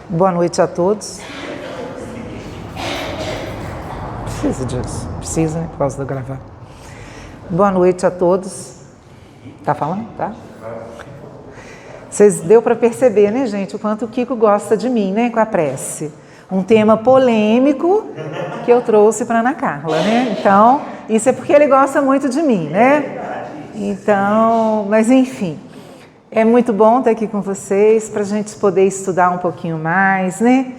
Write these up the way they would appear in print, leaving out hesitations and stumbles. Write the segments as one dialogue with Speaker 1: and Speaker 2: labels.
Speaker 1: Boa noite a todos. Precisa disso. Precisa, né? Por causa do gravar. Boa noite a todos. Tá falando? Tá? Vocês deu para perceber, né, gente, o quanto o Kiko gosta de mim, né, com a prece. Um tema polêmico que eu trouxe para Ana Carla, né? Então, isso é porque ele gosta muito de mim, né? Então, mas enfim. É muito bom estar aqui com vocês para a gente poder estudar um pouquinho mais, né?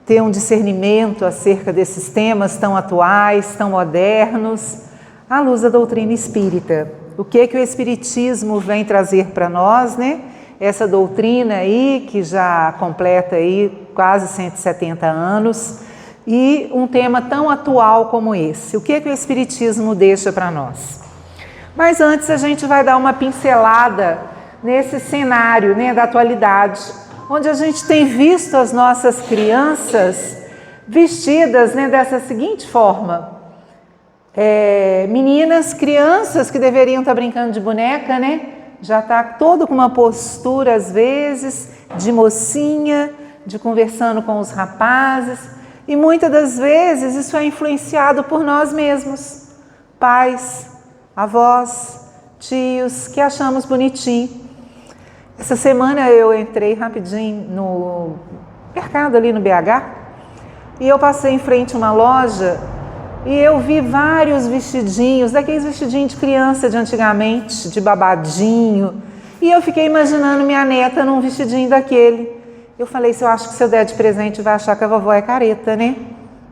Speaker 1: Ter um discernimento acerca desses temas tão atuais, tão modernos, à luz da doutrina espírita. O que o Espiritismo vem trazer para nós, né? Essa doutrina aí que já completa aí quase 170 anos e um tema tão atual como esse. O que o Espiritismo deixa para nós? Mas antes a gente vai dar uma pincelada nesse cenário, né, da atualidade, onde a gente tem visto as nossas crianças vestidas, né, dessa seguinte forma. Meninas, crianças que deveriam estar brincando de boneca, né, já está todo com uma postura, às vezes, de mocinha, de conversando com os rapazes, e muitas das vezes isso é influenciado por nós mesmos, pais, avós, tios, que achamos bonitinho. Essa semana eu entrei rapidinho no mercado ali no BH e eu passei em frente a uma loja e eu vi vários vestidinhos, daqueles vestidinhos de criança de antigamente, de babadinho, e eu fiquei imaginando minha neta num vestidinho daquele. Eu falei, eu acho que se eu der de presente vai achar que a vovó é careta, né?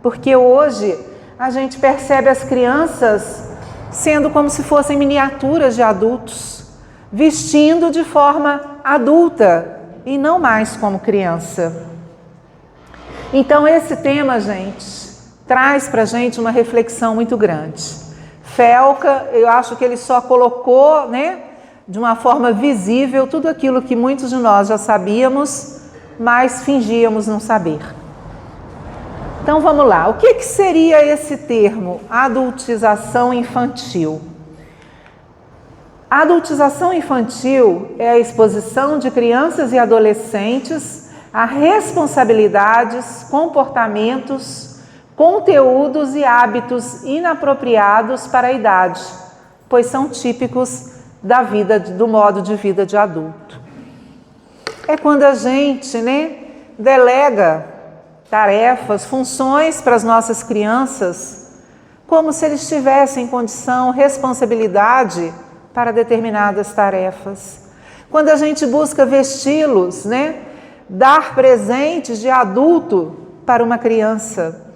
Speaker 1: Porque hoje a gente percebe as crianças sendo como se fossem miniaturas de adultos, vestindo de forma adulta e não mais como criança. Então esse tema, gente, traz pra gente uma reflexão muito grande. Felca, eu acho que ele só colocou, né, de uma forma visível tudo aquilo que muitos de nós já sabíamos, mas fingíamos não saber. Então vamos lá, o que seria esse termo, adultização infantil? A adultização infantil é a exposição de crianças e adolescentes a responsabilidades, comportamentos, conteúdos e hábitos inapropriados para a idade, pois são típicos da vida, do modo de vida de adulto. É quando a gente, né, delega tarefas, funções para as nossas crianças, como se eles tivessem condição, responsabilidade para determinadas tarefas. Quando a gente busca vesti-los, né, dar presentes de adulto para uma criança.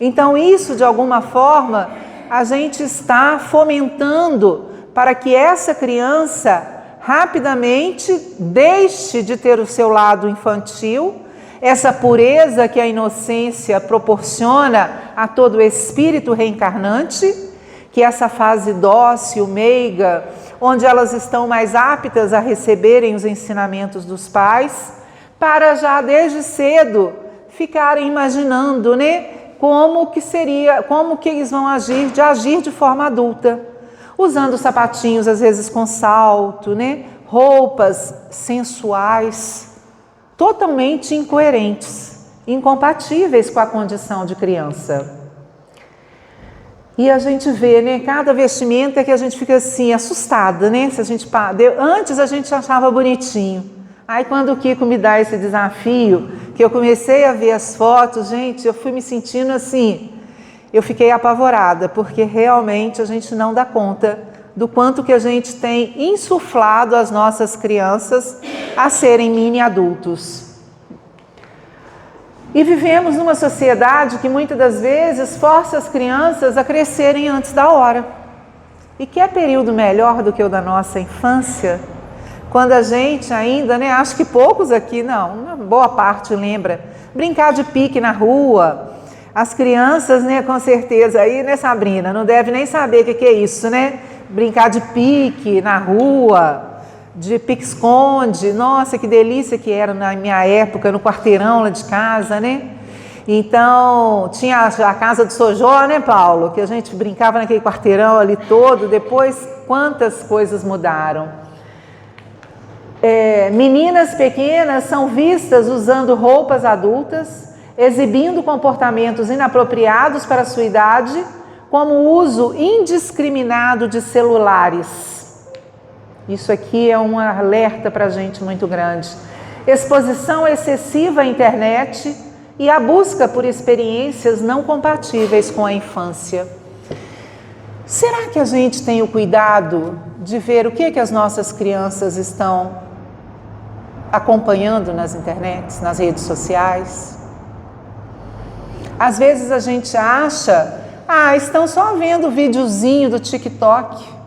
Speaker 1: Então isso, de alguma forma, a gente está fomentando para que essa criança rapidamente deixe de ter o seu lado infantil, essa pureza que a inocência proporciona a todo espírito reencarnante, que essa fase dócil, meiga, onde elas estão mais aptas a receberem os ensinamentos dos pais, para já desde cedo ficarem imaginando, né, como que eles vão agir de forma adulta, usando sapatinhos às vezes com salto, né, roupas sensuais, totalmente incoerentes, incompatíveis com a condição de criança. E a gente vê, né, cada vestimenta que a gente fica assim, assustada, né? Antes a gente achava bonitinho. Aí quando o Kiko me dá esse desafio, que eu comecei a ver as fotos, gente, eu fui me sentindo assim, eu fiquei apavorada, porque realmente a gente não dá conta do quanto que a gente tem insuflado as nossas crianças a serem mini adultos. E vivemos numa sociedade que muitas das vezes força as crianças a crescerem antes da hora. E que é período melhor do que o da nossa infância, quando a gente ainda, né, acho que poucos aqui, não, uma boa parte lembra, brincar de pique na rua. As crianças, né, com certeza, aí, né, Sabrina, não deve nem saber o que é isso, né? Brincar de pique na rua, de pique-esconde, nossa, que delícia que era na minha época, no quarteirão lá de casa, né? Então, tinha a casa do Sojó, né, Paulo? Que a gente brincava naquele quarteirão ali todo, depois quantas coisas mudaram. Meninas pequenas são vistas usando roupas adultas, exibindo comportamentos inapropriados para a sua idade, como o uso indiscriminado de celulares. Isso aqui é um alerta para a gente muito grande. Exposição excessiva à internet e a busca por experiências não compatíveis com a infância. Será que a gente tem o cuidado de ver o que as nossas crianças estão acompanhando nas internets, nas redes sociais? Às vezes a gente acha, estão só vendo o videozinho do TikTok.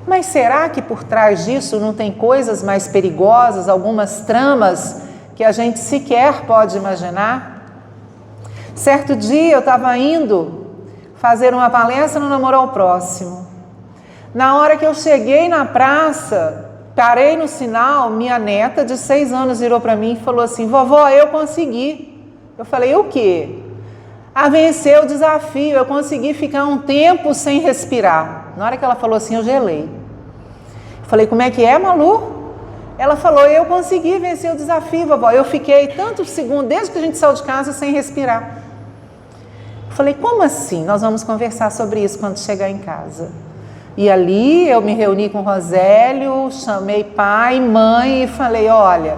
Speaker 1: Mas será que por trás disso não tem coisas mais perigosas, algumas tramas que a gente sequer pode imaginar? Certo dia eu estava indo fazer uma palestra no Namoro ao Próximo. Na hora que eu cheguei na praça, parei no sinal, minha neta de 6 anos virou para mim e falou assim: vovó, eu consegui. Eu falei: o quê? Vencer o desafio, eu consegui ficar um tempo sem respirar. Na hora que ela falou assim, eu gelei. Eu falei: como é que é, Malu? Ela falou: eu consegui vencer o desafio, vovó. Eu fiquei tantos segundos, desde que a gente saiu de casa, sem respirar. Eu falei: como assim? Nós vamos conversar sobre isso quando chegar em casa. E ali eu me reuni com o Rosélio, chamei pai, mãe e falei: olha,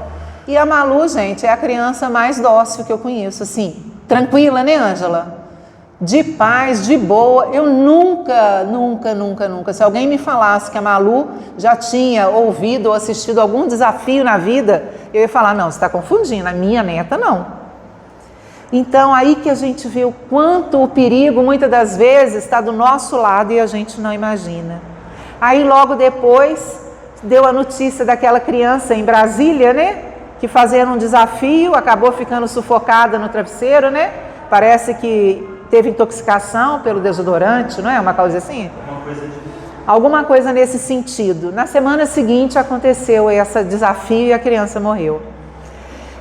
Speaker 1: e a Malu, gente, é a criança mais dócil que eu conheço, assim, tranquila, né, Ângela? De paz, de boa. Eu nunca, se alguém me falasse que a Malu já tinha ouvido ou assistido algum desafio na vida, eu ia falar: não, você está confundindo, a minha neta não. Então, aí que a gente vê o quanto o perigo, muitas das vezes, está do nosso lado e a gente não imagina. Aí, logo depois, deu a notícia daquela criança em Brasília, né? Que fazendo um desafio, acabou ficando sufocada no travesseiro, né? Parece que teve intoxicação pelo desodorante, não é? Uma coisa assim? Alguma coisa nesse sentido. Na semana seguinte, aconteceu esse desafio e a criança morreu.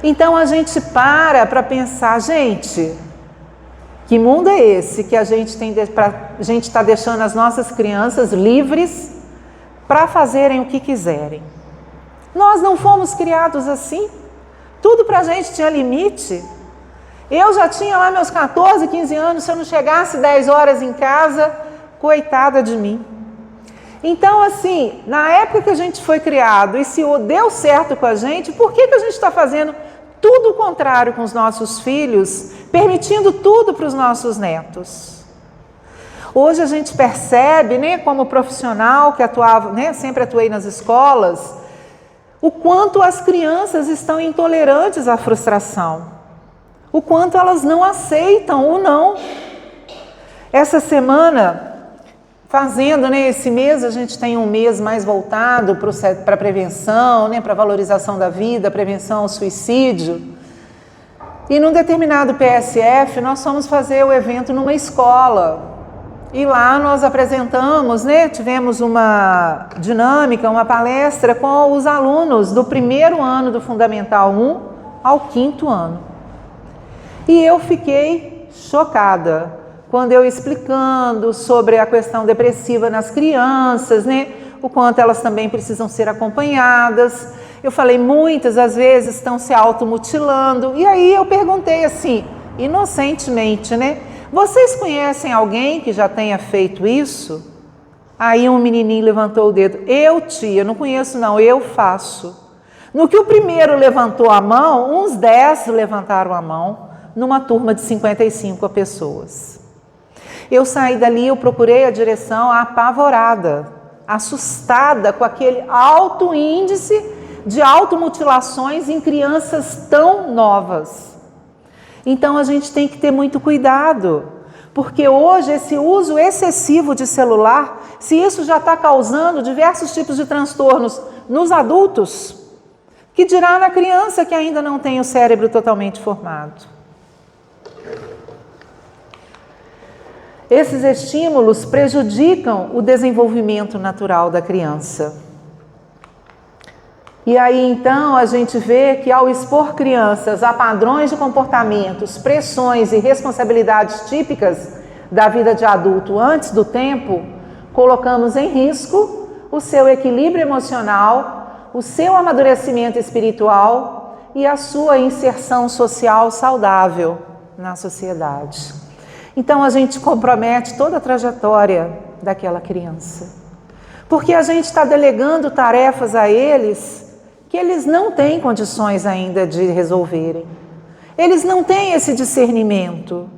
Speaker 1: Então a gente para pensar, gente, que mundo é esse que a gente está deixando as nossas crianças livres para fazerem o que quiserem? Nós não fomos criados assim, tudo para a gente tinha limite. Eu já tinha lá meus 14, 15 anos, se eu não chegasse 10 horas em casa, coitada de mim. Então, assim, na época que a gente foi criado e se deu certo com a gente, por que a gente está fazendo tudo o contrário com os nossos filhos, permitindo tudo para os nossos netos? Hoje a gente percebe, né, como profissional que atuava, né, sempre atuei nas escolas, o quanto as crianças estão intolerantes à frustração, o quanto elas não aceitam o não. Essa semana, esse mês a gente tem um mês mais voltado para a prevenção, né, para a valorização da vida, prevenção ao suicídio. E num determinado PSF, nós fomos fazer o evento numa escola. E lá nós apresentamos, né, tivemos uma dinâmica, uma palestra com os alunos do 1º ano do Fundamental 1 ao 5º ano. E eu fiquei chocada quando eu explicando sobre a questão depressiva nas crianças, né, o quanto elas também precisam ser acompanhadas. Eu falei, muitas às vezes estão se automutilando. E aí eu perguntei assim, inocentemente, né? Vocês conhecem alguém que já tenha feito isso? Aí um menininho levantou o dedo. Eu, tia, não conheço não, eu faço. No que o primeiro levantou a mão, uns 10 levantaram a mão, numa turma de 55 pessoas. Eu saí dali, eu procurei a direção apavorada, assustada com aquele alto índice de automutilações em crianças tão novas. Então a gente tem que ter muito cuidado, porque hoje esse uso excessivo de celular, se isso já está causando diversos tipos de transtornos nos adultos, que dirá na criança que ainda não tem o cérebro totalmente formado. Esses estímulos prejudicam o desenvolvimento natural da criança. E aí então a gente vê que ao expor crianças a padrões de comportamentos, pressões e responsabilidades típicas da vida de adulto antes do tempo, colocamos em risco o seu equilíbrio emocional, o seu amadurecimento espiritual e a sua inserção social saudável na sociedade. Então a gente compromete toda a trajetória daquela criança, porque a gente está delegando tarefas a eles que eles não têm condições ainda de resolverem. Eles não têm esse discernimento.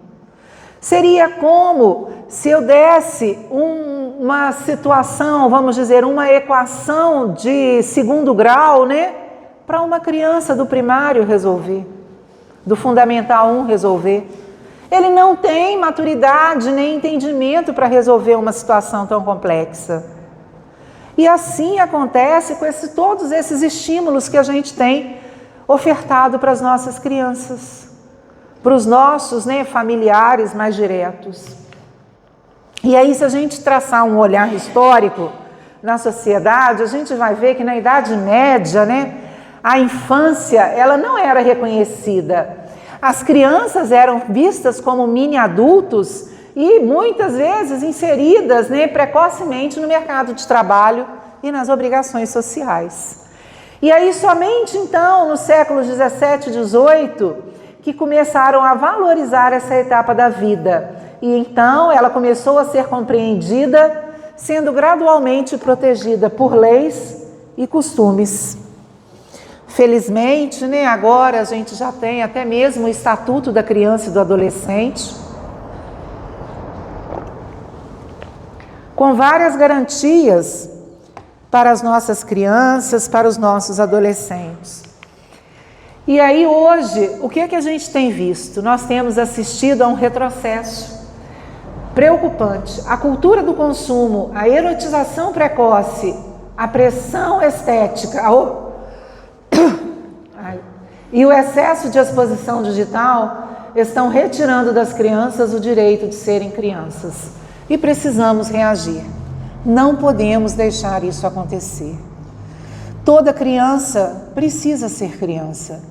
Speaker 1: Seria como se eu desse uma situação, vamos dizer, uma equação de segundo grau, né, para uma criança do primário resolver, do Fundamental 1 resolver. Ele não tem maturidade nem entendimento para resolver uma situação tão complexa. E assim acontece com todos esses estímulos que a gente tem ofertado para as nossas crianças, para os nossos, né, familiares mais diretos. E aí, se a gente traçar um olhar histórico na sociedade, a gente vai ver que na Idade Média, né, a infância ela não era reconhecida. As crianças eram vistas como mini-adultos e muitas vezes inseridas, né, precocemente no mercado de trabalho e nas obrigações sociais. E aí somente então, no século 17 e 18, que começaram a valorizar essa etapa da vida. E então ela começou a ser compreendida, sendo gradualmente protegida por leis e costumes. Felizmente, né, agora a gente já tem até mesmo o Estatuto da Criança e do Adolescente, com várias garantias para as nossas crianças, para os nossos adolescentes. E aí hoje, o que é que a gente tem visto? Nós temos assistido a um retrocesso preocupante. A cultura do consumo, a erotização precoce, a pressão estética e o excesso de exposição digital estão retirando das crianças o direito de serem crianças. E precisamos reagir. Não podemos deixar isso acontecer. Toda criança precisa ser criança.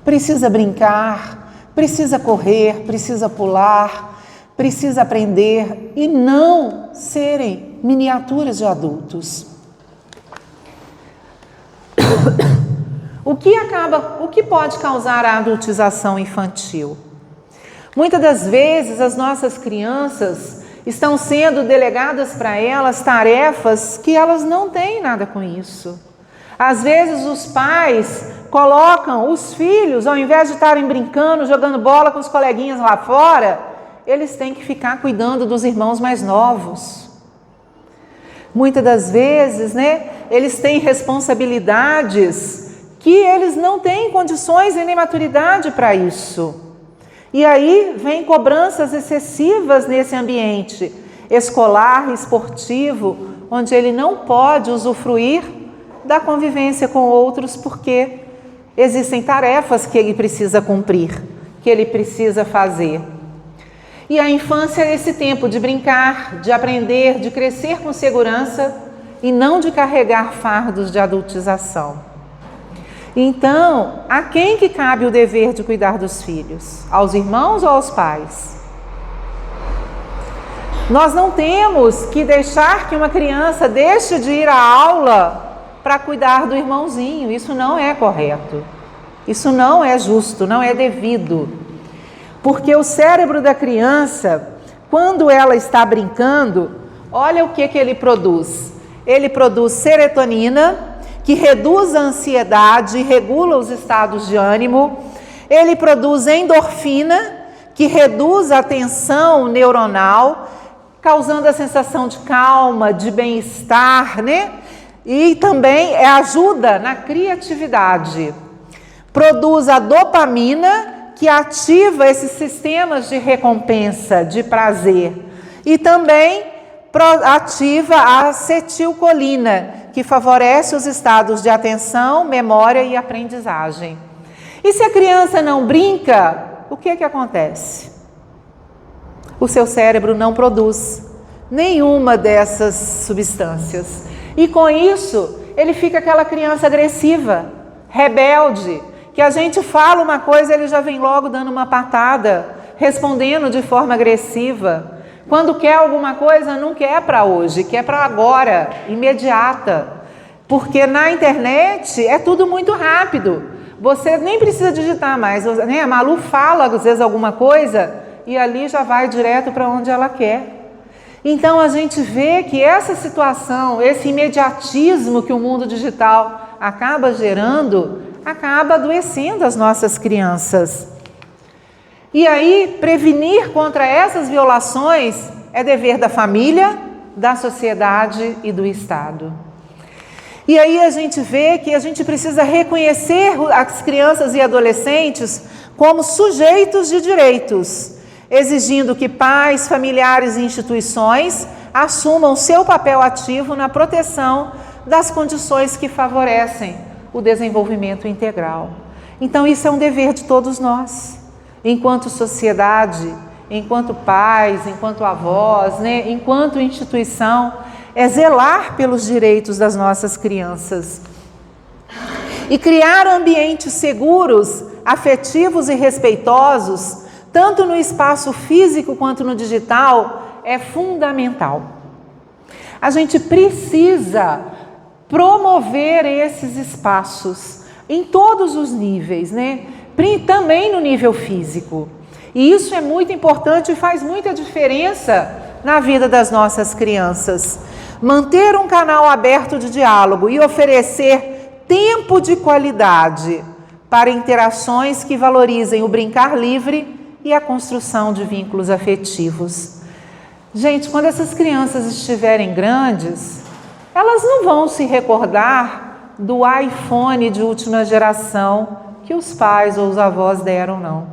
Speaker 1: Precisa brincar, precisa correr, precisa pular, precisa aprender e não serem miniaturas de adultos. O que pode causar a adultização infantil? Muitas das vezes as nossas crianças estão sendo delegadas para elas tarefas que elas não têm nada com isso. Às vezes os pais colocam os filhos, ao invés de estarem brincando, jogando bola com os coleguinhas lá fora, eles têm que ficar cuidando dos irmãos mais novos. Muitas das vezes, né, eles têm responsabilidades que eles não têm condições e nem maturidade para isso. E aí vem cobranças excessivas nesse ambiente escolar, esportivo, onde ele não pode usufruir da convivência com outros porque existem tarefas que ele precisa cumprir, que ele precisa fazer. E a infância é esse tempo de brincar, de aprender, de crescer com segurança e não de carregar fardos de adultização. Então, a quem que cabe o dever de cuidar dos filhos? Aos irmãos ou aos pais? Nós não temos que deixar que uma criança deixe de ir à aula para cuidar do irmãozinho. Isso não é correto. Isso não é justo, não é devido. Porque o cérebro da criança, quando ela está brincando, olha o que ele produz. Ele produz serotonina, que reduz a ansiedade e regula os estados de ânimo. Ele produz endorfina, que reduz a tensão neuronal, causando a sensação de calma, de bem-estar, né? E também ajuda na criatividade. Produz a dopamina, que ativa esses sistemas de recompensa, de prazer. E também ativa a acetilcolina, que favorece os estados de atenção, memória e aprendizagem. E se a criança não brinca, o que acontece? O seu cérebro não produz nenhuma dessas substâncias. E com isso, ele fica aquela criança agressiva, rebelde, que a gente fala uma coisa, ele já vem logo dando uma patada, respondendo de forma agressiva. Quando quer alguma coisa, não quer para hoje, quer para agora, imediata. Porque na internet é tudo muito rápido. Você nem precisa digitar mais, né? A Malu fala às vezes alguma coisa e ali já vai direto para onde ela quer. Então a gente vê que essa situação, esse imediatismo que o mundo digital acaba gerando, acaba adoecendo as nossas crianças. E aí, prevenir contra essas violações é dever da família, da sociedade e do Estado. E aí a gente vê que a gente precisa reconhecer as crianças e adolescentes como sujeitos de direitos, exigindo que pais, familiares e instituições assumam seu papel ativo na proteção das condições que favorecem o desenvolvimento integral. Então isso é um dever de todos nós, enquanto sociedade, enquanto pais, enquanto avós, né? Enquanto instituição, é zelar pelos direitos das nossas crianças. E criar ambientes seguros, afetivos e respeitosos, tanto no espaço físico quanto no digital, é fundamental. A gente precisa promover esses espaços em todos os níveis, né? Também no nível físico. E isso é muito importante e faz muita diferença na vida das nossas crianças. Manter um canal aberto de diálogo e oferecer tempo de qualidade para interações que valorizem o brincar livre e a construção de vínculos afetivos. Gente, quando essas crianças estiverem grandes, elas não vão se recordar do iPhone de última geração que os pais ou os avós deram, não.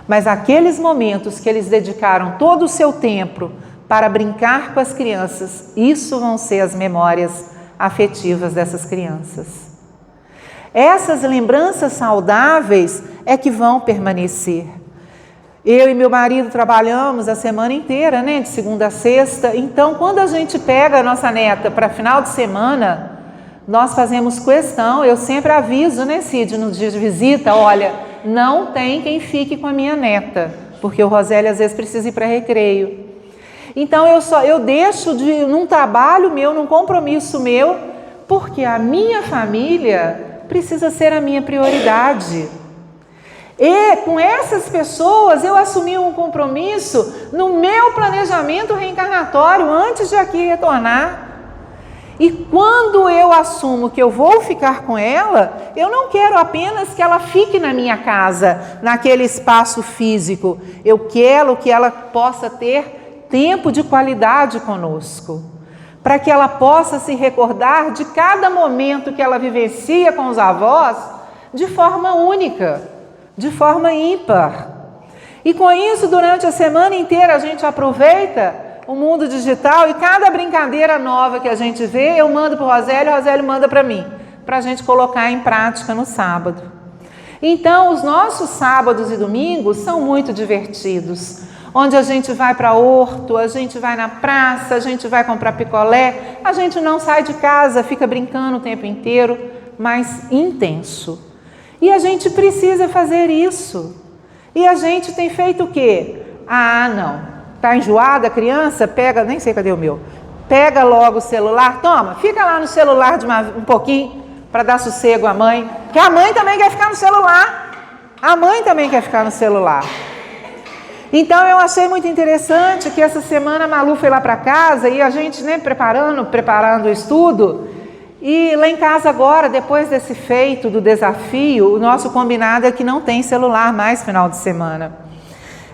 Speaker 1: Mas aqueles momentos que eles dedicaram todo o seu tempo para brincar com as crianças, isso vão ser as memórias afetivas dessas crianças. Essas lembranças saudáveis é que vão permanecer. Eu e meu marido trabalhamos a semana inteira, né, de segunda a sexta. Então, quando a gente pega a nossa neta para final de semana, nós fazemos questão, eu sempre aviso, né, Cid, no dia de visita, olha, não tem quem fique com a minha neta, porque o Rosélio às vezes precisa ir para recreio. Então, eu deixo num trabalho meu, num compromisso meu, porque a minha família precisa ser a minha prioridade. E com essas pessoas eu assumi um compromisso no meu planejamento reencarnatório antes de aqui retornar. E quando eu assumo que eu vou ficar com ela, eu não quero apenas que ela fique na minha casa, naquele espaço físico. Eu quero que ela possa ter tempo de qualidade conosco, para que ela possa se recordar de cada momento que ela vivencia com os avós de forma única, de forma ímpar. E com isso, durante a semana inteira, a gente aproveita o mundo digital e cada brincadeira nova que a gente vê, eu mando para o Rosélio manda para mim, para a gente colocar em prática no sábado. Então, os nossos sábados e domingos são muito divertidos, onde a gente vai para horto, a gente vai na praça, a gente vai comprar picolé, a gente não sai de casa, fica brincando o tempo inteiro, mas intenso. E a gente precisa fazer isso. E a gente tem feito o quê? Ah, não. Está enjoada a criança? Pega, nem sei cadê o meu. Pega logo o celular, toma, fica lá no celular um pouquinho para dar sossego à mãe. Porque a mãe também quer ficar no celular. A mãe também quer ficar no celular. Então eu achei muito interessante que essa semana a Malu foi lá para casa e a gente, né, preparando o estudo. E lá em casa agora, depois desse feito do desafio, o nosso combinado é que não tem celular mais final de semana.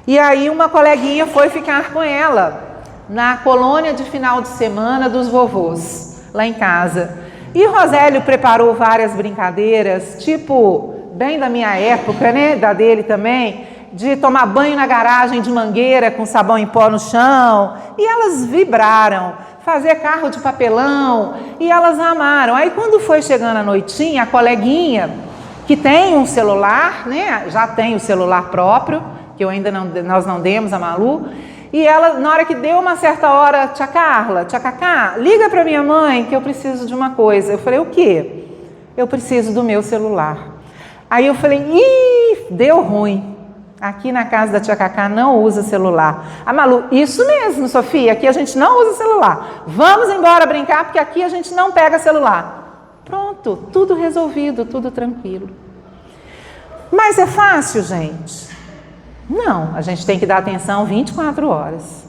Speaker 1: E aí uma coleguinha foi ficar com ela na colônia de final de semana dos vovôs, lá em casa. E o Rosélio preparou várias brincadeiras, tipo, bem da minha época, né, da dele também, de tomar banho na garagem de mangueira com sabão em pó no chão. E elas vibraram, fazer carro de papelão, e elas amaram. Aí quando foi chegando a noitinha, a coleguinha, que tem um celular, né, já tem o celular próprio, que nós não demos a Malu, e ela, na hora que deu uma certa hora, tia Carla, tia Cacá, liga para minha mãe que eu preciso de uma coisa. Eu falei, o quê? Eu preciso do meu celular. Aí eu falei, ih, deu ruim. Aqui na casa da tia Cacá não usa celular. A Malu, isso mesmo, Sofia, aqui a gente não usa celular. Vamos embora brincar, porque aqui a gente não pega celular. Pronto, tudo resolvido, tudo tranquilo. Mas é fácil, gente? Não, a gente tem que dar atenção 24 horas.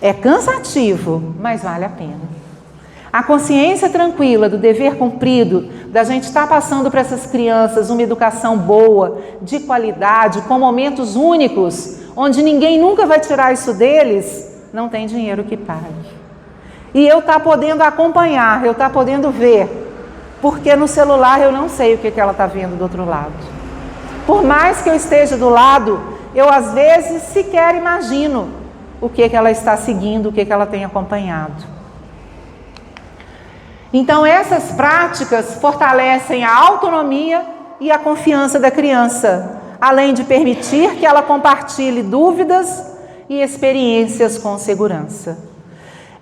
Speaker 1: É cansativo, mas vale a pena. A consciência tranquila do dever cumprido, da gente estar passando para essas crianças uma educação boa, de qualidade, com momentos únicos, onde ninguém nunca vai tirar isso deles, não tem dinheiro que pague. E eu estar podendo acompanhar, eu estar podendo ver, porque no celular eu não sei o que ela está vendo do outro lado. Por mais que eu esteja do lado, eu às vezes sequer imagino o que ela está seguindo, o que ela tem acompanhado. Então essas práticas fortalecem a autonomia e a confiança da criança, além de permitir que ela compartilhe dúvidas e experiências com segurança.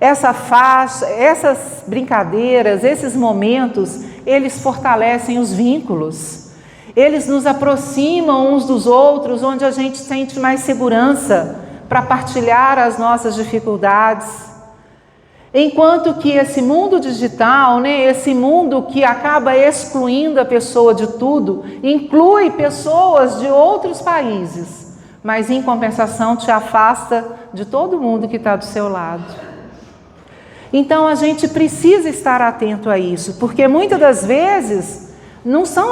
Speaker 1: Essas brincadeiras, esses momentos, eles fortalecem os vínculos. Eles nos aproximam uns dos outros, onde a gente sente mais segurança para partilhar as nossas dificuldades. Enquanto que esse mundo digital, esse mundo que acaba excluindo a pessoa de tudo, inclui pessoas de outros países, mas em compensação te afasta de todo mundo que está do seu lado. Então a gente precisa estar atento a isso, porque muitas das vezes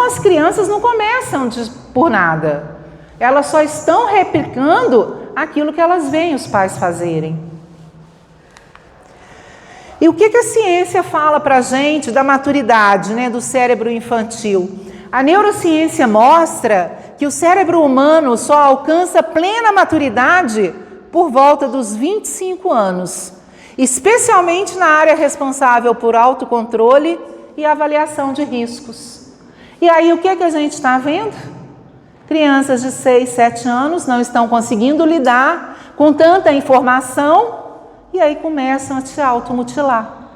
Speaker 1: as crianças não começam por nada, elas só estão replicando aquilo que elas veem os pais fazerem. E o que a ciência fala para a gente da maturidade, do cérebro infantil? A neurociência mostra que o cérebro humano só alcança plena maturidade por volta dos 25 anos, especialmente na área responsável por autocontrole e avaliação de riscos. E aí o que a gente está vendo? Crianças de 6, 7 anos não estão conseguindo lidar com tanta informação, e aí começam a se automutilar.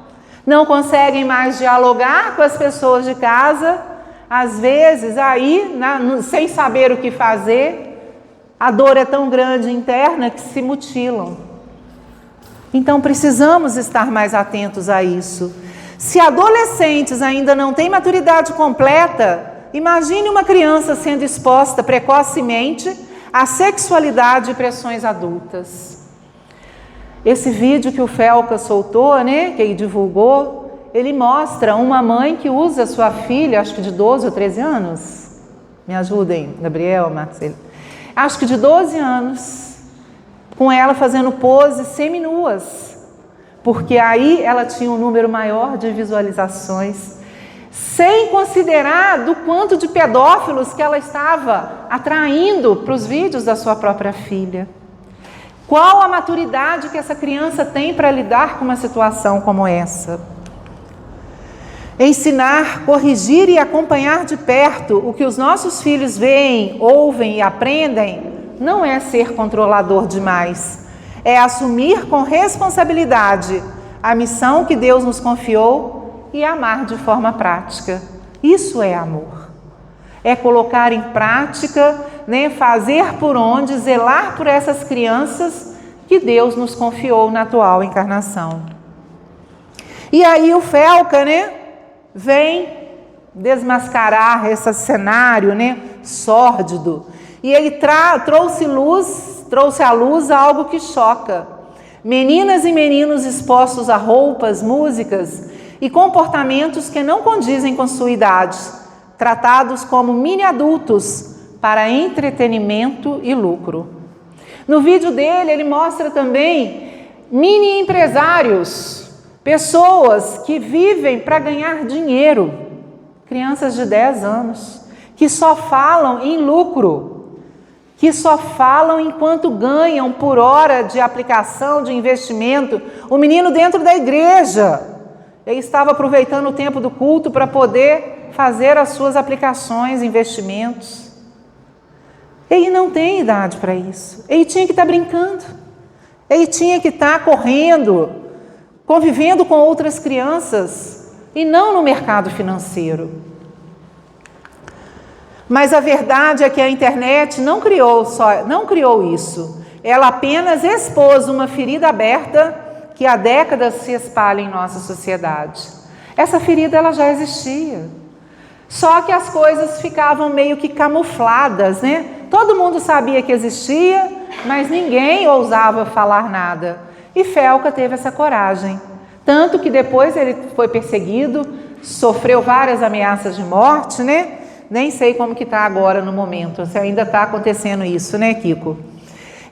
Speaker 1: Não conseguem mais dialogar com as pessoas de casa, às vezes aí, sem saber o que fazer, a dor é tão grande interna que se mutilam. Então precisamos estar mais atentos a isso. Se adolescentes ainda não têm maturidade completa, imagine uma criança sendo exposta precocemente à sexualidade e pressões adultas. Esse vídeo que o Felca soltou, que ele divulgou, ele mostra uma mãe que usa sua filha, acho que de 12 ou 13 anos. Me ajudem, Gabriel, Marcelo. Acho que de 12 anos, com ela fazendo poses seminuas, porque aí ela tinha um número maior de visualizações, sem considerar do quanto de pedófilos que ela estava atraindo para os vídeos da sua própria filha. Qual a maturidade que essa criança tem para lidar com uma situação como essa? Ensinar, corrigir e acompanhar de perto o que os nossos filhos veem, ouvem e aprendem não é ser controlador demais. É assumir com responsabilidade a missão que Deus nos confiou e amar de forma prática. Isso é amor. É colocar em prática, fazer por onde, zelar por essas crianças que Deus nos confiou na atual encarnação. E aí o Felca, vem desmascarar esse cenário, sórdido. E ele trouxe à luz algo que choca. Meninas e meninos expostos a roupas, músicas e comportamentos que não condizem com sua idade, tratados como mini-adultos para entretenimento e lucro. No vídeo dele, ele mostra também mini-empresários, pessoas que vivem para ganhar dinheiro, crianças de 10 anos, que só falam em lucro, que só falam enquanto ganham por hora de aplicação, de investimento. O menino dentro da igreja, ele estava aproveitando o tempo do culto para poder fazer as suas aplicações, investimentos. Ele não tem idade para isso. Ele tinha que estar brincando. Ele tinha que estar correndo, convivendo com outras crianças e não no mercado financeiro. Mas a verdade é que a internet não criou isso. Ela apenas expôs uma ferida aberta que há décadas se espalha em nossa sociedade. Essa ferida ela já existia. Só que as coisas ficavam meio que camufladas, né? Todo mundo sabia que existia, mas ninguém ousava falar nada. E Felca teve essa coragem. Tanto que depois ele foi perseguido, sofreu várias ameaças de morte, né? Nem sei como que está agora no momento, se ainda está acontecendo isso, né, Kiko?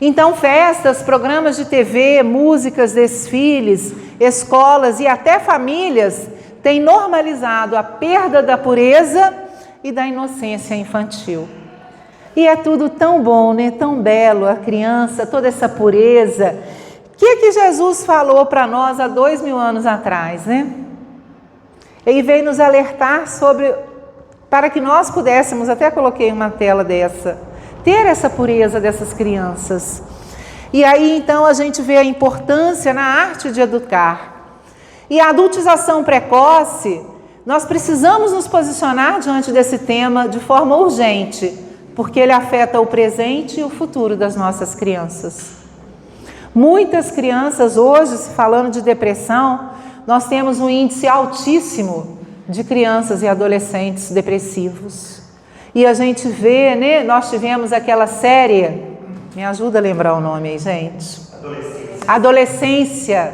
Speaker 1: Então, festas, programas de TV, músicas, desfiles, escolas e até famílias têm normalizado a perda da pureza e da inocência infantil. E é tudo tão bom, né? Tão belo, a criança, toda essa pureza. O que Jesus falou para nós há 2000 anos atrás, né? Ele veio nos alertar para que nós pudéssemos, até coloquei uma tela dessa, ter essa pureza dessas crianças. E aí então a gente vê a importância na arte de educar. E a adultização precoce, nós precisamos nos posicionar diante desse tema de forma urgente, porque ele afeta o presente e o futuro das nossas crianças. Muitas crianças hoje, falando de depressão, nós temos um índice altíssimo de crianças e adolescentes depressivos. E a gente vê, né? Nós tivemos aquela série, me ajuda a lembrar o nome aí, gente? Adolescência,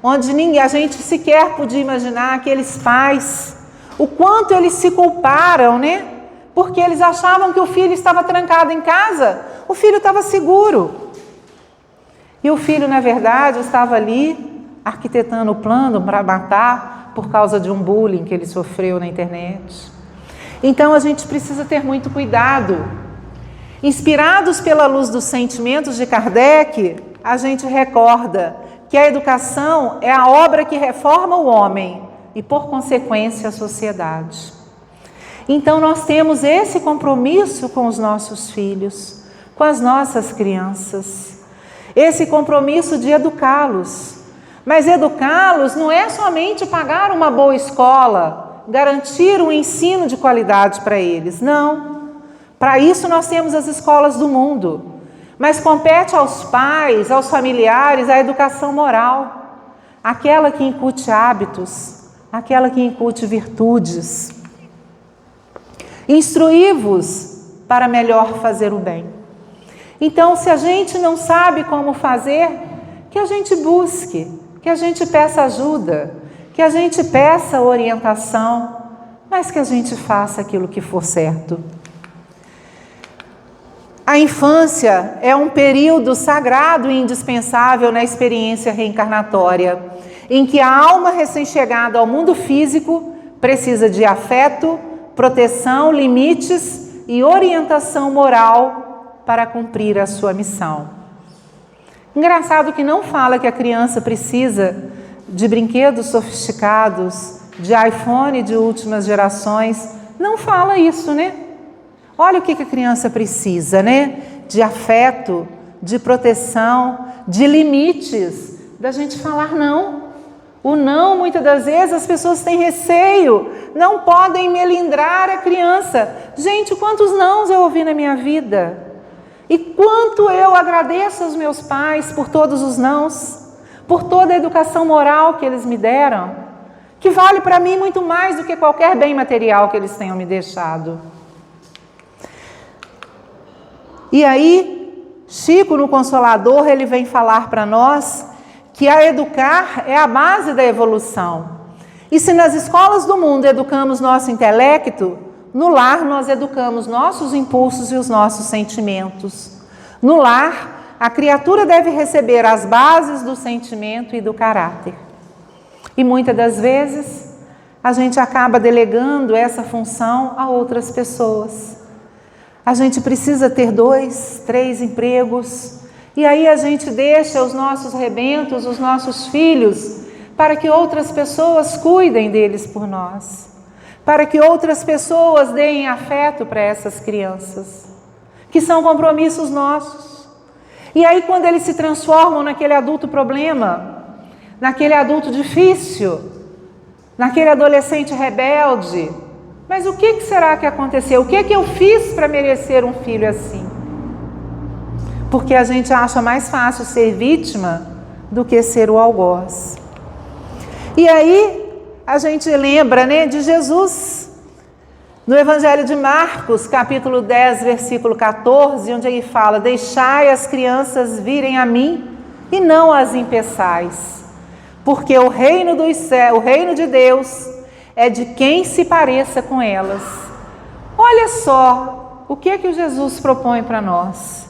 Speaker 1: onde a gente sequer podia imaginar aqueles pais, o quanto eles se culparam, né? Porque eles achavam que o filho estava trancado em casa, o filho estava seguro. E o filho, na verdade, estava ali arquitetando o plano para matar por causa de um bullying que ele sofreu na internet. Então a gente precisa ter muito cuidado. Inspirados pela luz dos sentimentos de Kardec, a gente recorda que a educação é a obra que reforma o homem e, por consequência, a sociedade. Então nós temos esse compromisso com os nossos filhos, com as nossas crianças, esse compromisso de educá-los. Mas educá-los não é somente pagar uma boa escola, garantir um ensino de qualidade para eles, não. Para isso nós temos as escolas do mundo, mas compete aos pais, aos familiares, a educação moral, aquela que incute hábitos, aquela que incute virtudes. Instruí-vos para melhor fazer o bem. Então, se a gente não sabe como fazer, que a gente busque, que a gente peça ajuda, que a gente peça orientação, mas que a gente faça aquilo que for certo. A infância é um período sagrado e indispensável na experiência reencarnatória, em que a alma recém-chegada ao mundo físico precisa de afeto, proteção, limites e orientação moral para cumprir a sua missão. Engraçado que não fala que a criança precisa de brinquedos sofisticados, de iPhone de últimas gerações. Não fala isso, né? Olha o que a criança precisa, né? De afeto, de proteção, de limites, da gente falar não. O não, muitas das vezes, as pessoas têm receio, não podem melindrar a criança. Gente, quantos nãos eu ouvi na minha vida? E quanto eu agradeço aos meus pais por todos os nãos, por toda a educação moral que eles me deram, que vale para mim muito mais do que qualquer bem material que eles tenham me deixado. E aí, Chico, no Consolador, ele vem falar para nós que a educar é a base da evolução. E se nas escolas do mundo educamos nosso intelecto, no lar nós educamos nossos impulsos e os nossos sentimentos. No lar, a criatura deve receber as bases do sentimento e do caráter. E muitas das vezes, a gente acaba delegando essa função a outras pessoas. A gente precisa ter 2, 3 empregos, e aí a gente deixa os nossos rebentos, os nossos filhos, para que outras pessoas cuidem deles por nós, para que outras pessoas deem afeto para essas crianças, que são compromissos nossos. E aí quando eles se transformam naquele adulto problema, naquele adulto difícil, naquele adolescente rebelde, Mas o que será que aconteceu? O que eu fiz para merecer um filho assim? Porque a gente acha mais fácil ser vítima do que ser o algoz. E aí a gente lembra, né, de Jesus no Evangelho de Marcos, capítulo 10, versículo 14, onde ele fala: deixai as crianças virem a mim e não as impeçais, porque o reino dos céus, o reino de Deus é de quem se pareça com elas. Olha só o que o Jesus propõe para nós.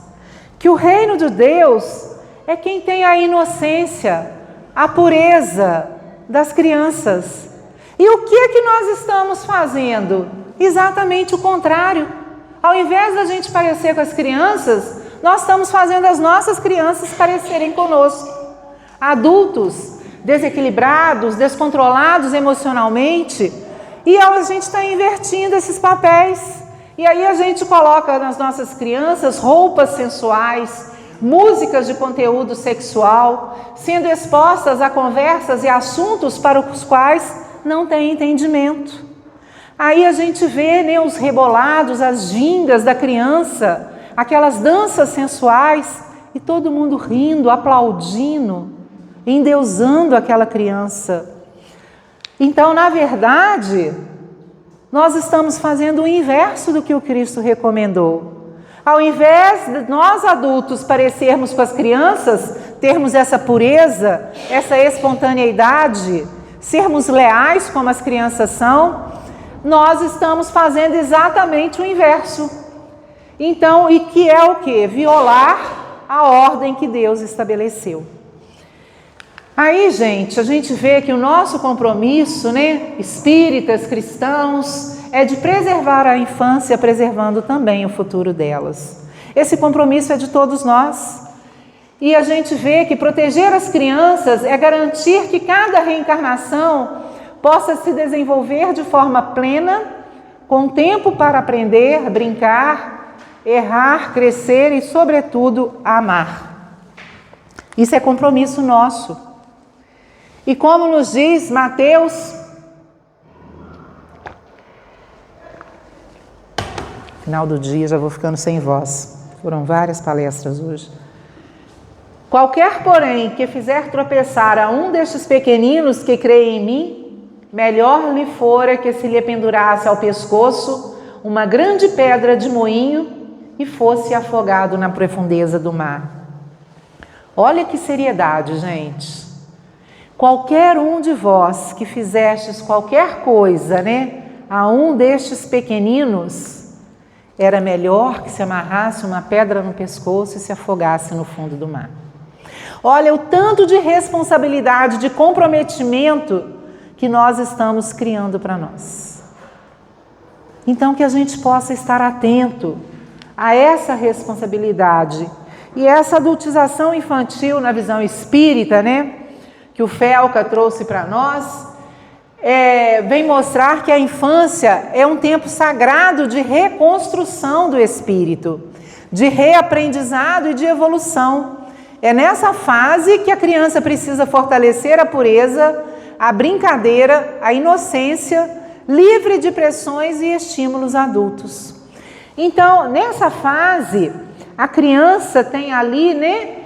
Speaker 1: Que o reino de Deus é quem tem a inocência, a pureza das crianças. E o que nós estamos fazendo? Exatamente o contrário. Ao invés da gente parecer com as crianças, nós estamos fazendo as nossas crianças parecerem conosco. Adultos desequilibrados, descontrolados emocionalmente, e a gente está invertindo esses papéis. E aí a gente coloca nas nossas crianças roupas sensuais, músicas de conteúdo sexual, sendo expostas a conversas e assuntos para os quais não tem entendimento. Aí a gente vê, né, os rebolados, as gingas da criança, aquelas danças sensuais, e todo mundo rindo, aplaudindo, endeusando aquela criança. Então, na verdade, nós estamos fazendo o inverso do que o Cristo recomendou. Ao invés de nós adultos parecermos com as crianças, termos essa pureza, essa espontaneidade, sermos leais como as crianças são, nós estamos fazendo exatamente o inverso. Então, e que é o quê? Violar a ordem que Deus estabeleceu. Aí, gente, a gente vê que o nosso compromisso, né, espíritas, cristãos, é de preservar a infância, preservando também o futuro delas. Esse compromisso é de todos nós. E a gente vê que proteger as crianças é garantir que cada reencarnação possa se desenvolver de forma plena, com tempo para aprender, brincar, errar, crescer e, sobretudo, amar. Isso é compromisso nosso. E como nos diz Mateus, final do dia já vou ficando sem voz, foram várias palestras hoje. Qualquer, porém, que fizer tropeçar a um destes pequeninos que creem em mim, melhor lhe fora que se lhe pendurasse ao pescoço uma grande pedra de moinho e fosse afogado na profundeza do mar. Olha que seriedade, gente. Qualquer um de vós que fizestes qualquer coisa, né, a um destes pequeninos, era melhor que se amarrasse uma pedra no pescoço e se afogasse no fundo do mar. Olha o tanto de responsabilidade, de comprometimento que nós estamos criando para nós. Então, que a gente possa estar atento a essa responsabilidade. E essa adultização infantil na visão espírita, né, que o Felca trouxe para nós, vem mostrar que a infância é um tempo sagrado de reconstrução do espírito, de reaprendizado e de evolução. É nessa fase que a criança precisa fortalecer a pureza, a brincadeira, a inocência, livre de pressões e estímulos adultos. Então, nessa fase, a criança tem ali, né,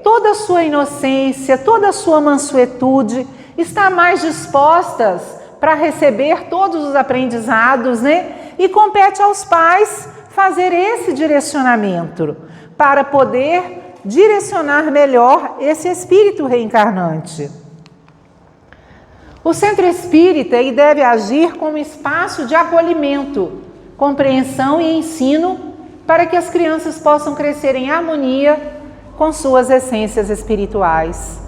Speaker 1: toda a sua inocência, toda a sua mansuetude, está mais dispostas para receber todos os aprendizados, né? E compete aos pais fazer esse direcionamento para poder direcionar melhor esse espírito reencarnante. O centro espírita ele deve agir como espaço de acolhimento, compreensão e ensino para que as crianças possam crescer em harmonia com suas essências espirituais.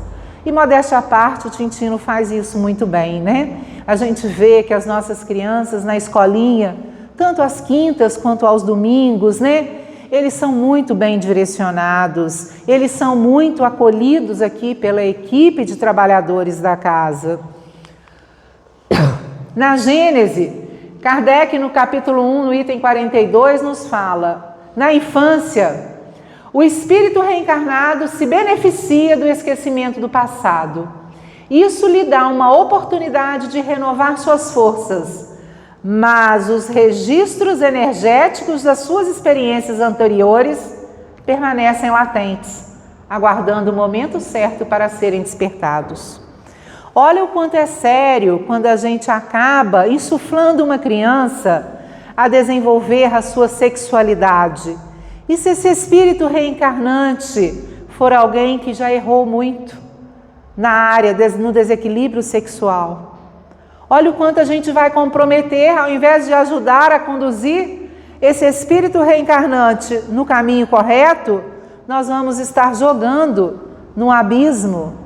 Speaker 1: E modéstia à parte, o Tintino faz isso muito bem, né? A gente vê que as nossas crianças na escolinha, tanto às quintas quanto aos domingos, né? Eles são muito bem direcionados, eles são muito acolhidos aqui pela equipe de trabalhadores da casa. Na Gênese, Kardec, no capítulo 1, no item 42, nos fala: na infância, o espírito reencarnado se beneficia do esquecimento do passado. Isso lhe dá uma oportunidade de renovar suas forças, mas os registros energéticos das suas experiências anteriores permanecem latentes, aguardando o momento certo para serem despertados. Olha o quanto é sério quando a gente acaba insuflando uma criança a desenvolver a sua sexualidade. E se esse espírito reencarnante for alguém que já errou muito na área, no desequilíbrio sexual? Olha o quanto a gente vai comprometer, ao invés de ajudar a conduzir esse espírito reencarnante no caminho correto, nós vamos estar jogando num abismo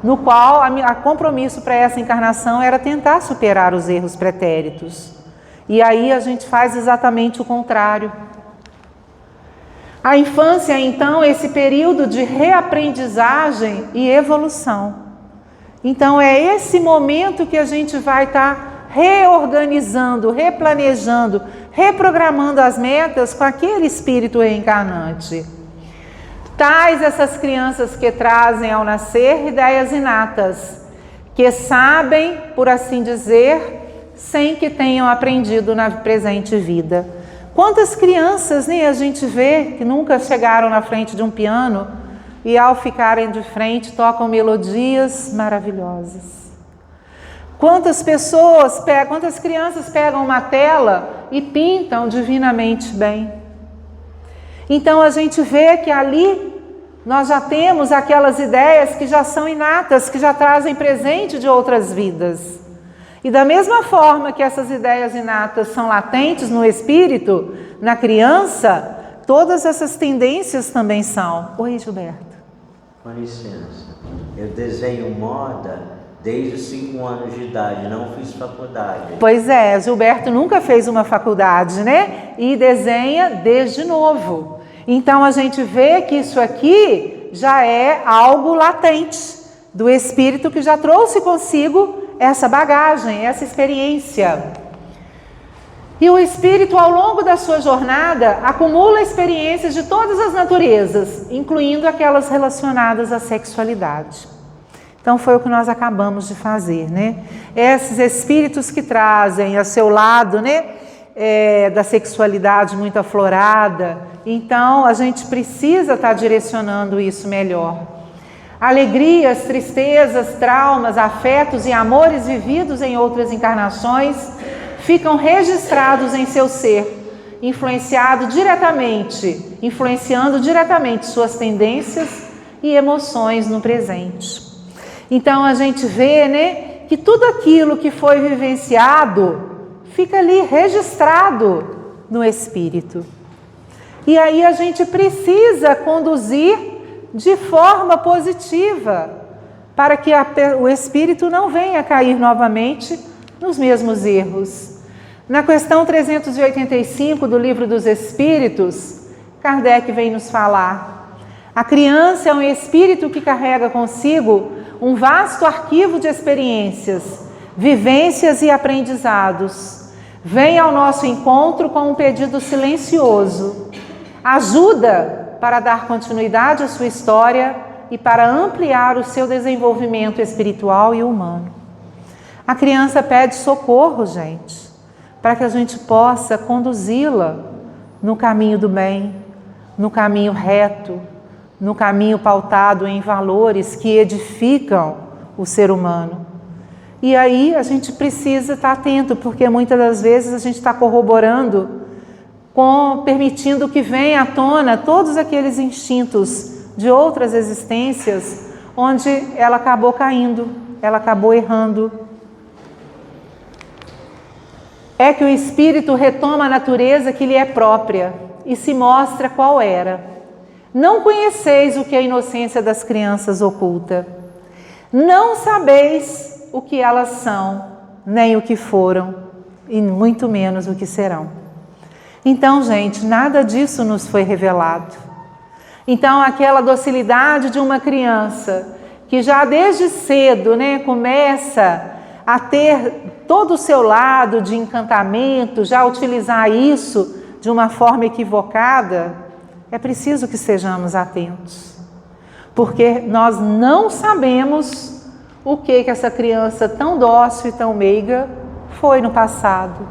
Speaker 1: no qual a compromisso para essa encarnação era tentar superar os erros pretéritos. E aí a gente faz exatamente o contrário. A infância, então, é esse período de reaprendizagem e evolução. Então é esse momento que a gente vai estar reorganizando, replanejando, reprogramando as metas com aquele espírito reencarnante. Tais essas crianças que trazem ao nascer ideias inatas, que sabem, por assim dizer, sem que tenham aprendido na presente vida. Quantas crianças, né, a gente vê que nunca chegaram na frente de um piano e ao ficarem de frente tocam melodias maravilhosas. Quantas crianças pegam uma tela e pintam divinamente bem. Então a gente vê que ali nós já temos aquelas ideias que já são inatas, que já trazem presente de outras vidas. E da mesma forma que essas ideias inatas são latentes no espírito, na criança, todas essas tendências também são. Oi, Gilberto.
Speaker 2: Com licença, eu desenho moda desde os 5 anos de idade, não fiz faculdade.
Speaker 1: Pois é, Gilberto nunca fez uma faculdade, né? E desenha desde novo. Então a gente vê que isso aqui já é algo latente do espírito que já trouxe consigo essa bagagem, essa experiência. E o espírito, ao longo da sua jornada, acumula experiências de todas as naturezas, incluindo aquelas relacionadas à sexualidade. Então foi o que nós acabamos de fazer, né? Esses espíritos que trazem a seu lado, né, da sexualidade muito aflorada, então a gente precisa estar direcionando isso melhor. Alegrias, tristezas, traumas, afetos e amores vividos em outras encarnações ficam registrados em seu ser, influenciando diretamente suas tendências e emoções no presente. Então a gente vê, né, que tudo aquilo que foi vivenciado fica ali registrado no espírito. E aí a gente precisa conduzir de forma positiva, para que o espírito não venha cair novamente nos mesmos erros. Na questão 385 do Livro dos Espíritos, Kardec vem nos falar: a criança é um espírito que carrega consigo um vasto arquivo de experiências, vivências e aprendizados. Vem ao nosso encontro com um pedido silencioso. Ajuda para dar continuidade à sua história e para ampliar o seu desenvolvimento espiritual e humano. A criança pede socorro, gente, para que a gente possa conduzi-la no caminho do bem, no caminho reto, no caminho pautado em valores que edificam o ser humano. E aí a gente precisa estar atento, porque muitas das vezes a gente está corroborando, permitindo que venha à tona todos aqueles instintos de outras existências, onde ela acabou caindo, ela acabou errando. É que o espírito retoma a natureza que lhe é própria e se mostra qual era. Não conheceis o que a inocência das crianças oculta. Não sabeis o que elas são, nem o que foram, e muito menos o que serão. Então, gente, nada disso nos foi revelado. Então, aquela docilidade de uma criança, que já desde cedo, né, começa a ter todo o seu lado de encantamento, já utilizar isso de uma forma equivocada, é preciso que sejamos atentos. Porque nós não sabemos o que essa criança tão dócil e tão meiga foi no passado.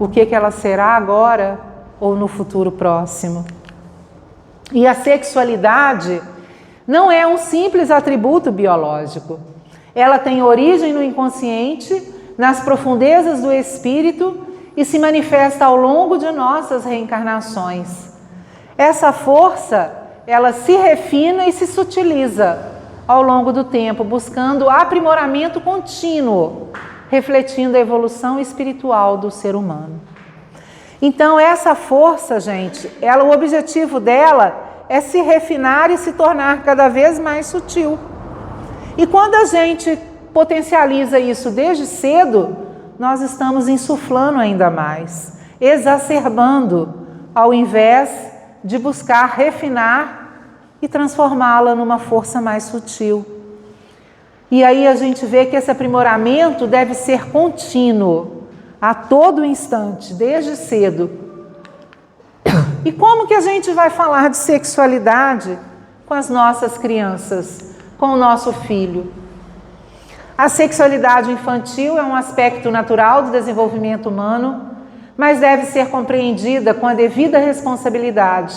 Speaker 1: o que ela será agora ou no futuro próximo. E a sexualidade não é um simples atributo biológico. Ela tem origem no inconsciente, nas profundezas do espírito e se manifesta ao longo de nossas reencarnações. Essa força, ela se refina e se sutiliza ao longo do tempo, buscando aprimoramento contínuo, refletindo a evolução espiritual do ser humano. Então essa força, gente, o objetivo dela é se refinar e se tornar cada vez mais sutil. E quando a gente potencializa isso desde cedo, nós estamos insuflando ainda mais, exacerbando, ao invés de buscar refinar e transformá-la numa força mais sutil. E aí a gente vê que esse aprimoramento deve ser contínuo, a todo instante, desde cedo. E como que a gente vai falar de sexualidade com as nossas crianças, com o nosso filho? A sexualidade infantil é um aspecto natural do desenvolvimento humano, mas deve ser compreendida com a devida responsabilidade.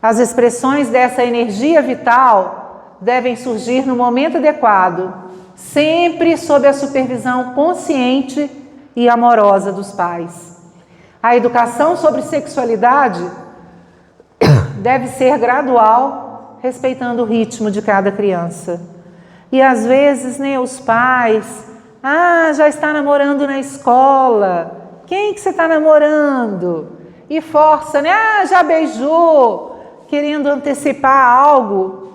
Speaker 1: As expressões dessa energia vital devem surgir no momento adequado, sempre sob a supervisão consciente e amorosa dos pais. A educação sobre sexualidade deve ser gradual, respeitando o ritmo de cada criança. E às vezes, os pais, já está namorando na escola, quem que você está namorando? E força, já beijou, querendo antecipar algo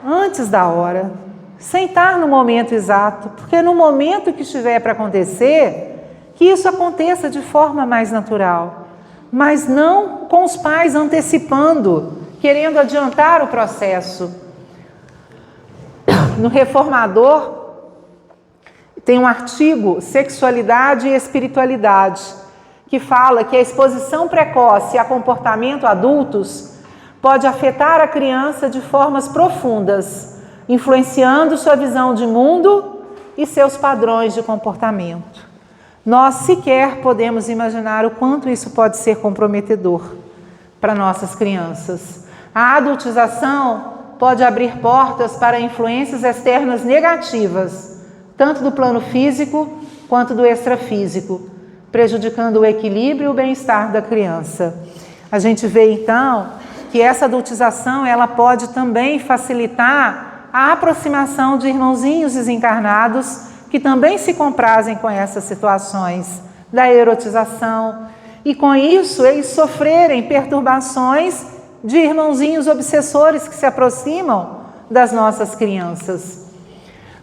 Speaker 1: antes da hora, sem estar no momento exato, porque no momento que estiver para acontecer, que isso aconteça de forma mais natural, mas não com os pais antecipando, querendo adiantar o processo. No Reformador, tem um artigo, Sexualidade e Espiritualidade, que fala que a exposição precoce a comportamento adultos pode afetar a criança de formas profundas, influenciando sua visão de mundo e seus padrões de comportamento. Nós sequer podemos imaginar o quanto isso pode ser comprometedor para nossas crianças. A adultização pode abrir portas para influências externas negativas, tanto do plano físico quanto do extrafísico, prejudicando o equilíbrio e o bem-estar da criança. A gente vê então que essa adultização ela pode também facilitar a aproximação de irmãozinhos desencarnados que também se comprazem com essas situações da erotização e com isso eles sofrerem perturbações de irmãozinhos obsessores que se aproximam das nossas crianças.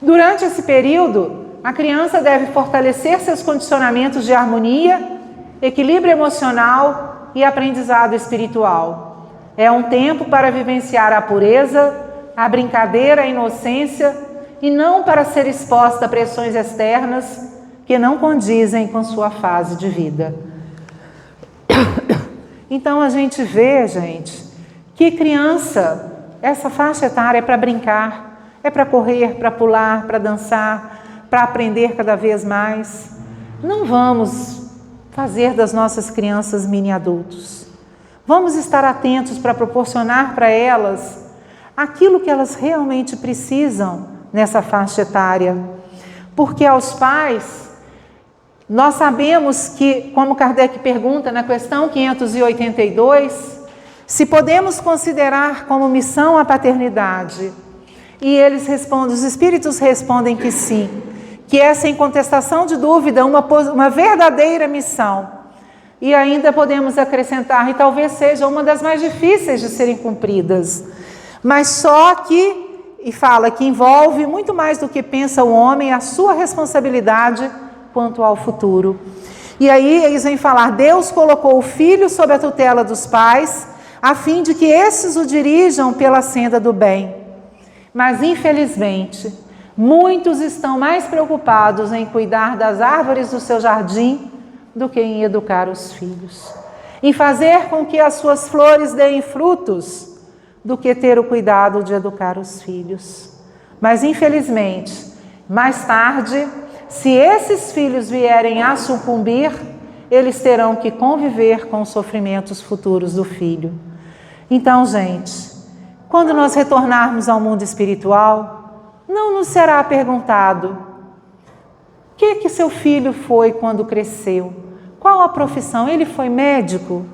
Speaker 1: Durante esse período, a criança deve fortalecer seus condicionamentos de harmonia, equilíbrio emocional e aprendizado espiritual. É um tempo para vivenciar a pureza, a brincadeira, a inocência e não para ser exposta a pressões externas que não condizem com sua fase de vida. Então a gente vê, que criança, essa faixa etária é para brincar, é para correr, para pular, para dançar, para aprender cada vez mais. Não vamos fazer das nossas crianças mini adultos. Vamos estar atentos para proporcionar para elas aquilo que elas realmente precisam nessa faixa etária. Porque aos pais, nós sabemos que, como Kardec pergunta na questão 582, se podemos considerar como missão a paternidade. E eles respondem, os espíritos respondem que sim, que é sem contestação de dúvida uma verdadeira missão. E ainda podemos acrescentar, e talvez seja uma das mais difíceis de serem cumpridas, mas só que, e fala que envolve muito mais do que pensa o homem, a sua responsabilidade quanto ao futuro. E aí eles vêm falar, Deus colocou o filho sob a tutela dos pais, a fim de que esses o dirijam pela senda do bem. Mas infelizmente, muitos estão mais preocupados em cuidar das árvores do seu jardim do que em educar os filhos, em fazer com que as suas flores deem frutos, do que ter o cuidado de educar os filhos. Mas infelizmente, mais tarde, se esses filhos vierem a sucumbir, eles terão que conviver com os sofrimentos futuros do filho. Então, gente, quando nós retornarmos ao mundo espiritual, não nos será perguntado: o que seu filho foi quando cresceu? Qual a profissão? Ele foi médico?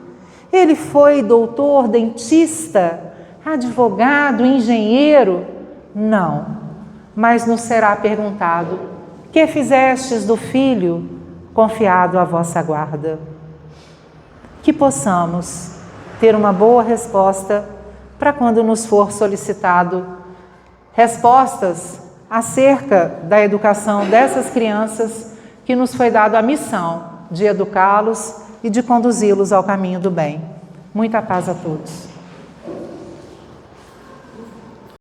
Speaker 1: Ele foi doutor, dentista, advogado, engenheiro? Não, mas nos será perguntado: que fizestes do filho confiado à vossa guarda? Que possamos ter uma boa resposta para quando nos for solicitado respostas acerca da educação dessas crianças, que nos foi dado a missão de educá-los e de conduzi-los ao caminho do bem. Muita paz a todos.